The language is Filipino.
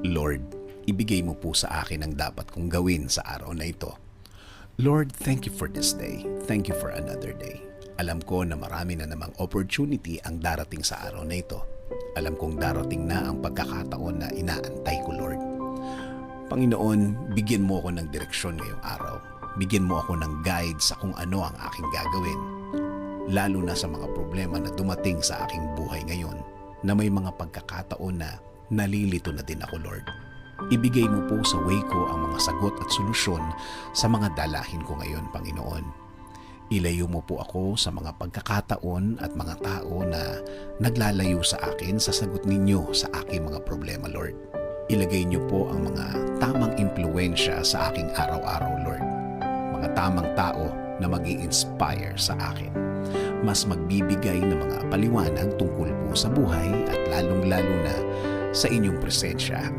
Lord, ibigay mo po sa akin ang dapat kong gawin sa araw na ito. Lord, thank you for this day. Thank you for another day. Alam ko na marami na namang opportunity ang darating sa araw na ito. Alam kong darating na ang pagkakataon na inaantay ko, Lord. Panginoon, bigyan mo ako ng direksyon ngayong araw. Bigyan mo ako ng guide sa kung ano ang aking gagawin. Lalo na sa mga problema na dumating sa aking buhay ngayon, na may mga pagkakataon na nalilito na din ako, Lord. Ibigay mo po sa way ko ang mga sagot at solusyon sa mga dalahin ko ngayon, Panginoon. Ilayo mo po ako sa mga pagkakataon at mga tao na naglalayo sa akin sa sagot ninyo sa aking mga problema, Lord. Ilagay niyo po ang mga tamang impluensya sa aking araw-araw, Lord. Mga tamang tao na mag-i-inspire sa akin. Mas magbibigay ng mga paliwanag tungkol po sa buhay at lalong-lalo na sa inyong presensya.